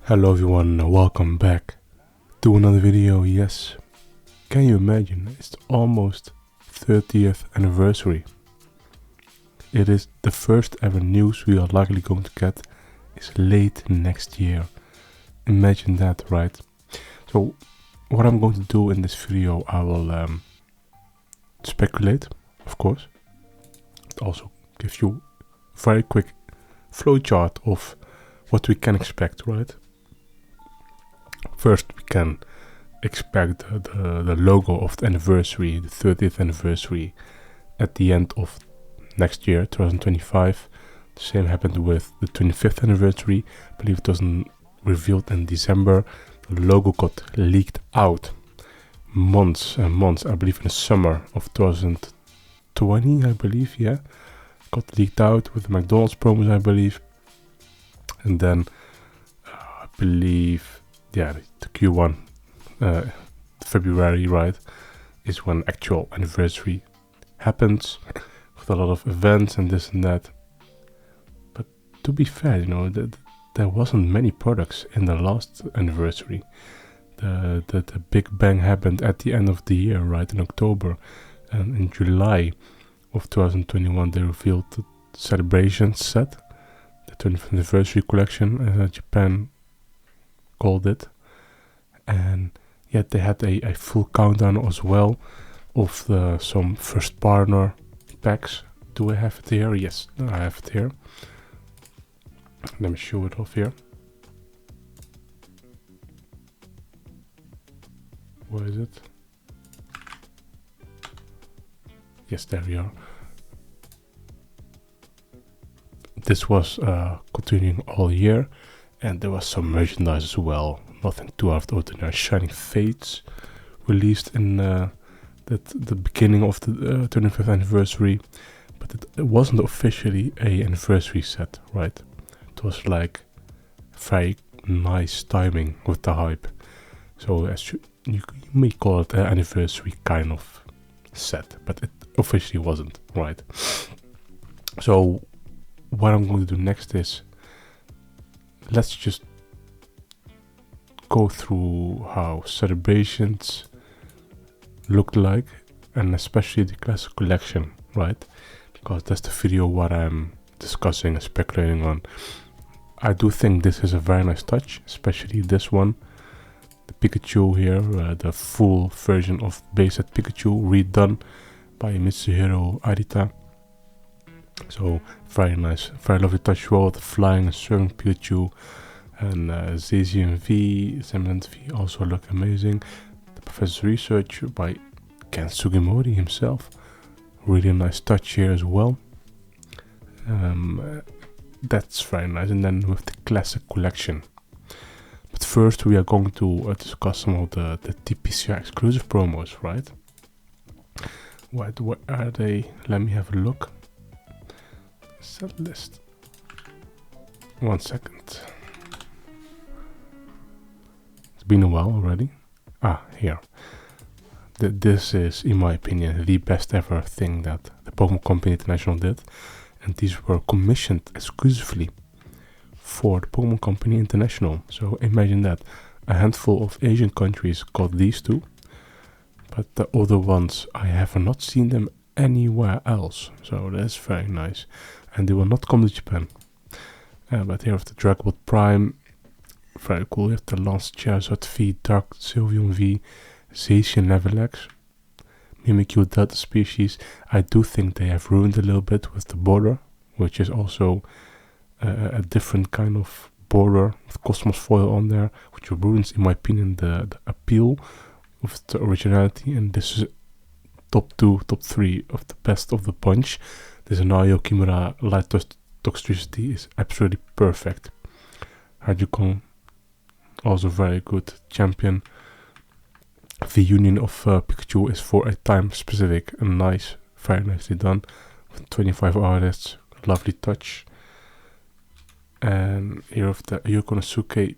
Hello everyone, welcome back to another video. Yes, can you imagine, it's almost 30th anniversary. It is the first ever news we are likely going to get is late next year. Imagine that, right? So what I'm going to do in this video, I will speculate, of course, but also give you a very quick flowchart of what we can expect, right? First, we can expect the logo of the anniversary, the 30th anniversary, at the end of next year, 2025. The same happened with the 25th anniversary. I believe it was revealed in December. The logo got leaked out months and months, I believe in the summer of 2020, I believe, yeah. Got leaked out with the McDonald's promos, I believe. And then, I believe, yeah, the Q1, February, right, is when actual anniversary happens with a lot of events and this and that. But to be fair, you know, there wasn't many products in the last anniversary. The big bang happened at the end of the year, right, in October. And in July of 2021, they revealed the Celebration set, the 20th anniversary collection, Japan called it. And yet they had a full countdown as well of some first partner packs. Do I have it here? Yes, I have it here. Let me show it off here. Where is it? Yes, there we are. This was continuing all year, and there was some merchandise as well. Nothing too out of the ordinary. Shining Fates released in the beginning of the 25th anniversary, but it wasn't officially a anniversary set, right? It was like very nice timing with the hype. So as you may call it an anniversary kind of set, but it officially wasn't, right? So what I'm going to do next is let's just go through how celebrations looked like, and especially the classic collection, right? Because that's the video what I'm discussing and speculating on. I do think this is a very nice touch, especially this one, the Pikachu here, the full version of base set Pikachu redone by Mitsuhiro Arita. So very nice, very lovely touch as well. The flying and soaring Pikachu and Zacian V, Semblant V also look amazing. The Professor's Research by Ken Sugimori himself, really nice touch here as well. That's very nice. And then with the classic collection. But first we are going to discuss some of the TPCi exclusive promos, right? What are they? Let me have a look. Set list. 1 second. It's been a while already. Here. This is, in my opinion, the best ever thing that the Pokémon Company International did. And these were commissioned exclusively for the Pokémon Company International. So imagine that. A handful of Asian countries got these two. But the other ones, I have not seen them anywhere else. So that's very nice. And they will not come to Japan. But here with the Dragon Ball Prime, very cool. You have the Lance Charizard V, Dark Sylveon V, Zacian Level X, Mimikyu Delta species. I do think they have ruined a little bit with the border, which is also a different kind of border with Cosmos foil on there, which ruins, in my opinion, the appeal of the originality. And this is top 2, top 3 of the best of the bunch. This Nayo Kimura Light Toxicity is absolutely perfect. Hajukon, also very good champion. The union of Pikachu is for a time specific and nice, very nicely done. With 25 artists, lovely touch. And here of the Yokonosuke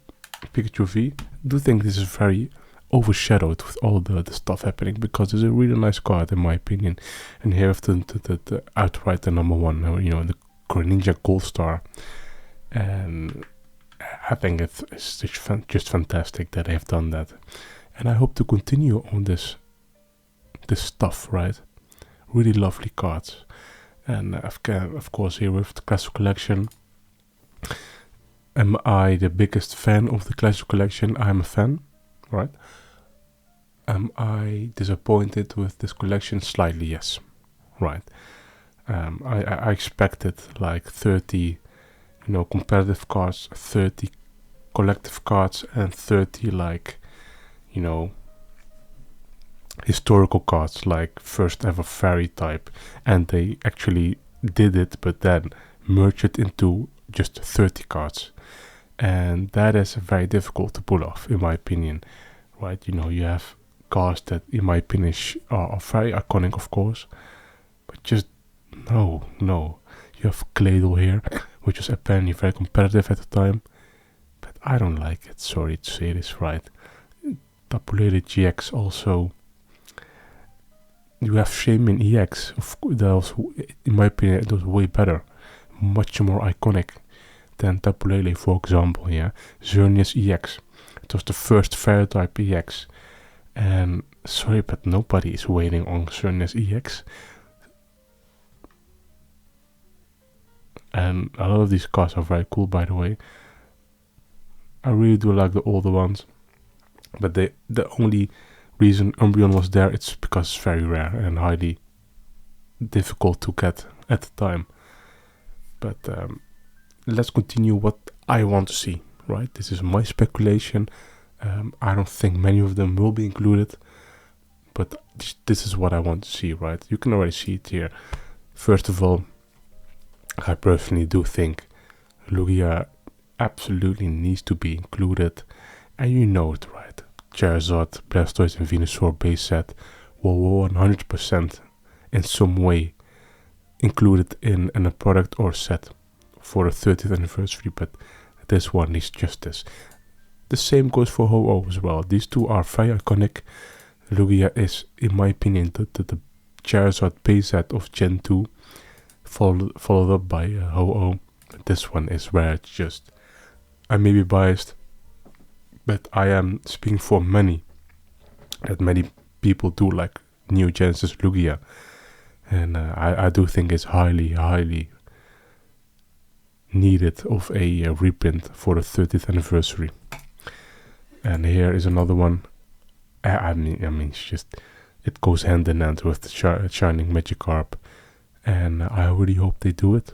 Pikachu V. I do think this is very overshadowed with all the stuff happening, because it's a really nice card in my opinion. And here of the outright the number one, you know, the Greninja Gold Star. And I think it's just fantastic that they've done that, and I hope to continue on this stuff, right? Really lovely cards, and of course here with the Classic Collection. Am I the biggest fan of the Classic Collection? I'm a fan, right? Am I disappointed with this collection? Slightly, yes, right. I expected like 30, competitive cards, 30 collective cards, and 30 like, historical cards, like first ever fairy type, and they actually did it, but then merged it into just 30 cards, and that is very difficult to pull off, in my opinion, right? You have cards that, in my opinion, are very iconic, of course, but just no. You have Claydol here, which was apparently very competitive at the time, but I don't like it. Sorry to say this, right? Tapu GX also. You have Shaman EX. That was, in my opinion, it was way better, much more iconic than Tapu Lele, for example. Yeah, Xerneas EX. It was the first fairy type EX, and sorry, but nobody is waiting on Xerneas EX. And a lot of these cards are very cool, by the way. I really do like the older ones, but the only reason Umbreon was there, it's because it's very rare and highly difficult to get at the time. But let's continue what I want to see, right? This is my speculation. I don't think many of them will be included, but this is what I want to see, right? You can already see it here. First of all, I personally do think Lugia absolutely needs to be included, and you know it, right? Charizard, Blastoise, and Venusaur base set will 100% in some way included in a product or set for the 30th anniversary, but this one needs justice. The same goes for Ho-Oh as well. These two are very iconic. Lugia is, in my opinion, the Charizard base set of Gen 2, followed up by Ho-Oh. This one is where it's just, I may be biased, but I am speaking for many people do like New Genesis Lugia, and I do think it's highly needed of a reprint for the 30th anniversary. And here is another one. I mean, it's just, it goes hand in hand with the Shining Magikarp, and I really hope they do it.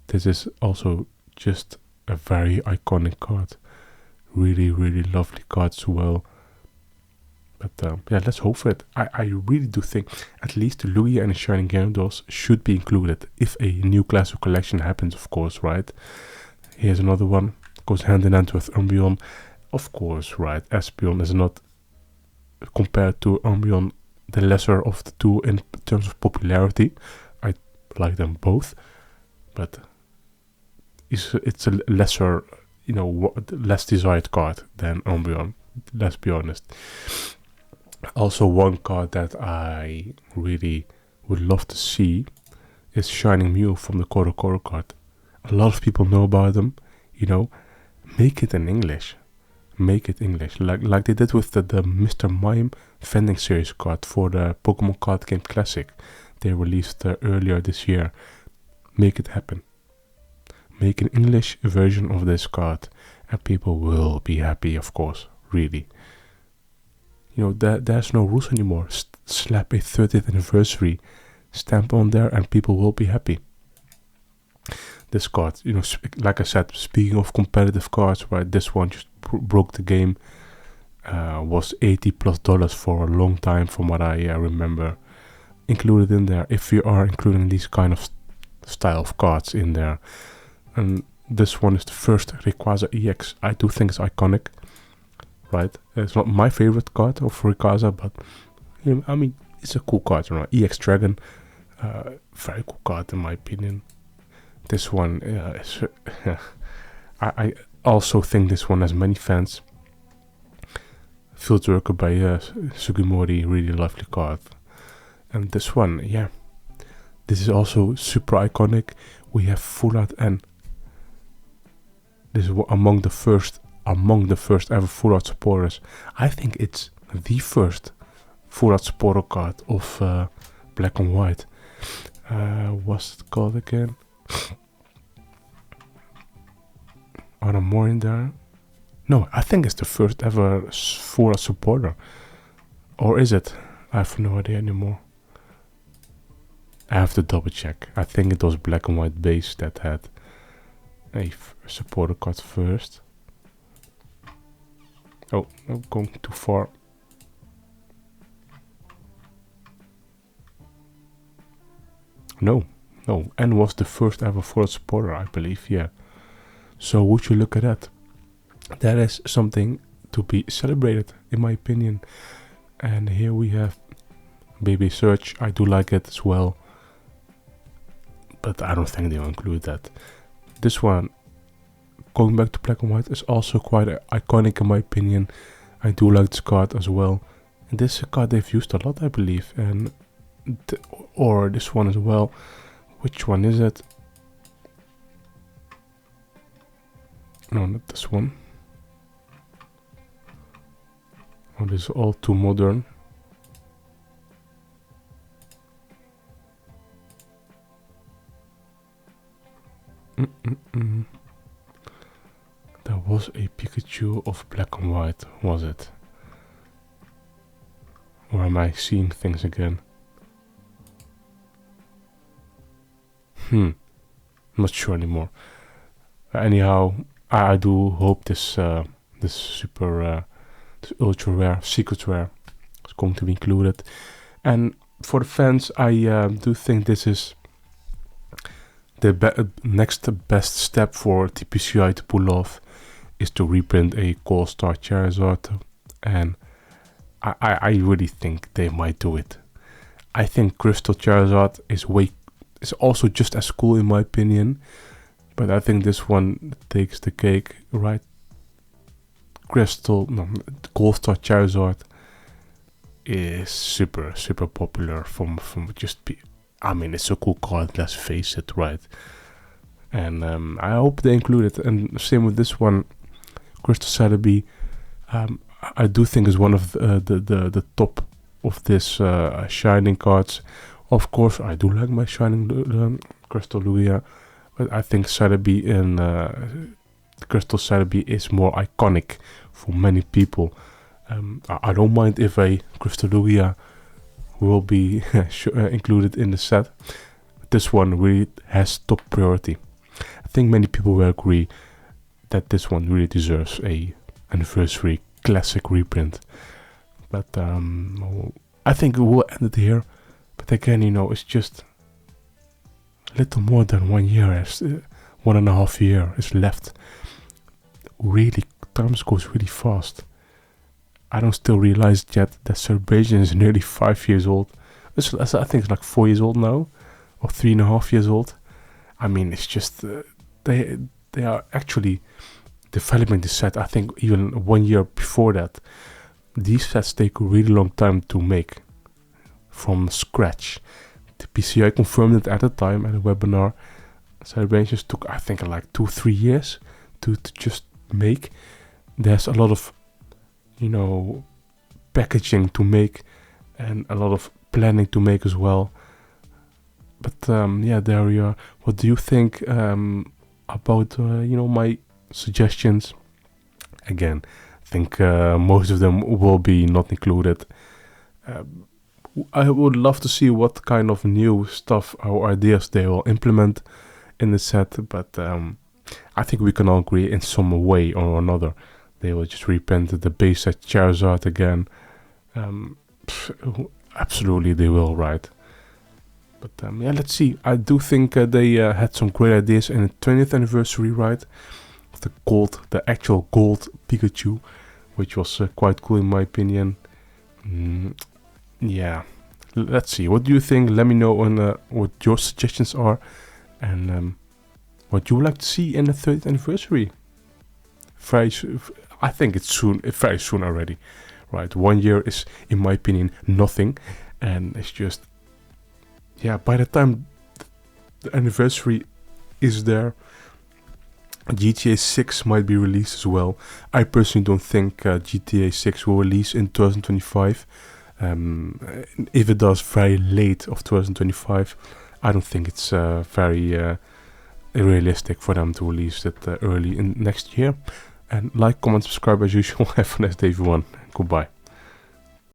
This is also just a very iconic card. Really lovely card as well. But yeah, let's hope for it. I really do think at least the Lugia and the Shining Gyarados should be included if a new Classic Collection happens, of course, right? Here's another one. Goes hand in hand with Umbreon. Of course, right? Espeon is not, compared to Umbreon, the lesser of the two in terms of popularity. I like them both, but it's a lesser, less desired card than Umbreon. Let's be honest. Also, one card that I really would love to see is Shining Mew from the Koro card. A lot of people know about them. Make it in English. Make it English, like they did with the Mr. Mime Vending Series card for the Pokemon Card Game Classic. They released earlier this year. Make it happen. Make an English version of this card, and people will be happy, of course, really. There's no rules anymore. Slap a 30th anniversary stamp on there, and people will be happy. This card, like I said, speaking of competitive cards, right, this one just broke the game. Was $80+ for a long time, from what I remember. Included in there, if you are including these kind of style of cards in there. And this one is the first Rayquaza EX. I do think it's iconic, right? It's not my favorite card of Rayquaza, but it's a cool card. EX Dragon, very cool card in my opinion. This one is, I also think this one has many fans. Field Worker by Sugimori, really lovely card. And this one, yeah, this is also super iconic. We have Full Art N. This is among the first ever full art supporters. I think it's the first full art supporter card of Black and White. What's it called again? Are there more in there? No, I think it's the first ever full art supporter. Or is it? I have no idea anymore. I have to double check. I think it was Black and White base that had a supporter card first. Oh, I'm going too far. No, and was the first ever full art supporter, I believe, yeah. So would you look at that? That is something to be celebrated, in my opinion. And here we have Baby Search. I do like it as well, but I don't think they'll include that. This one, going back to Black and White, is also quite iconic in my opinion. I do like this card as well. And this is a card they've used a lot, I believe. And or this one as well. Which one is it? No, not this one. Oh, this is all too modern. There was a Pikachu of Black and White, was it? Or am I seeing things again? Not sure anymore. Anyhow, I do hope this this super this ultra rare, secret rare is going to be included. And for the fans, I do think this is the next best step for TPCi to pull off, is to reprint a Gold Star Charizard, and I really think they might do it. I think Crystal Charizard is also just as cool in my opinion, but I think this one takes the cake, right? Gold Star Charizard is super popular from just I mean, it's a cool card, let's face it, right? And I hope they include it. And same with this one, Crystal Celebi. I do think is one of the top of this Shining cards. Of course, I do like my Shining Crystal Lugia, but I think Celebi and Crystal Celebi is more iconic for many people. I don't mind if a Crystal Lugia will be included in the set. This one really has top priority. I think many people will agree that this one really deserves a anniversary classic reprint. But I think we'll end it here. But again, you know, it's just a little more than 1 year, 1.5 years is left. Really, time goes really fast. I don't still realize yet that Celebration is nearly 5 years old. I think it's like 4 years old now, or 3.5 years old. I mean, it's just they are actually developing the set. I think even 1 year before that. These sets take a really long time to make from scratch. The PCI confirmed it at the time at a webinar. Celebrations took, I think, like 2-3 years to just make. There's a lot of, you know, packaging to make and a lot of planning to make as well. But yeah, there we are. What do you think about you know, my suggestions? Again, I think most of them will be not included. I would love to see what kind of new stuff or ideas they will implement in the set, but I think we can all agree in some way or another they will just reprint the base set Charizard again. Absolutely they will, right? But yeah, let's see. I do think they had some great ideas in the 20th anniversary, right? Of the actual gold Pikachu, which was quite cool in my opinion. Yeah, let's see. What do you think? Let me know on what your suggestions are, and what you would like to see in the 30th anniversary. I think it's soon, very soon already, right? 1 year is, in my opinion, nothing, and it's just, yeah. By the time the anniversary is there, GTA 6 might be released as well. I personally don't think GTA 6 will release in 2025. If it does, very late of 2025. I don't think it's very realistic for them to release it early in next year. And like, comment, subscribe as usual. Have a nice day, everyone. Goodbye.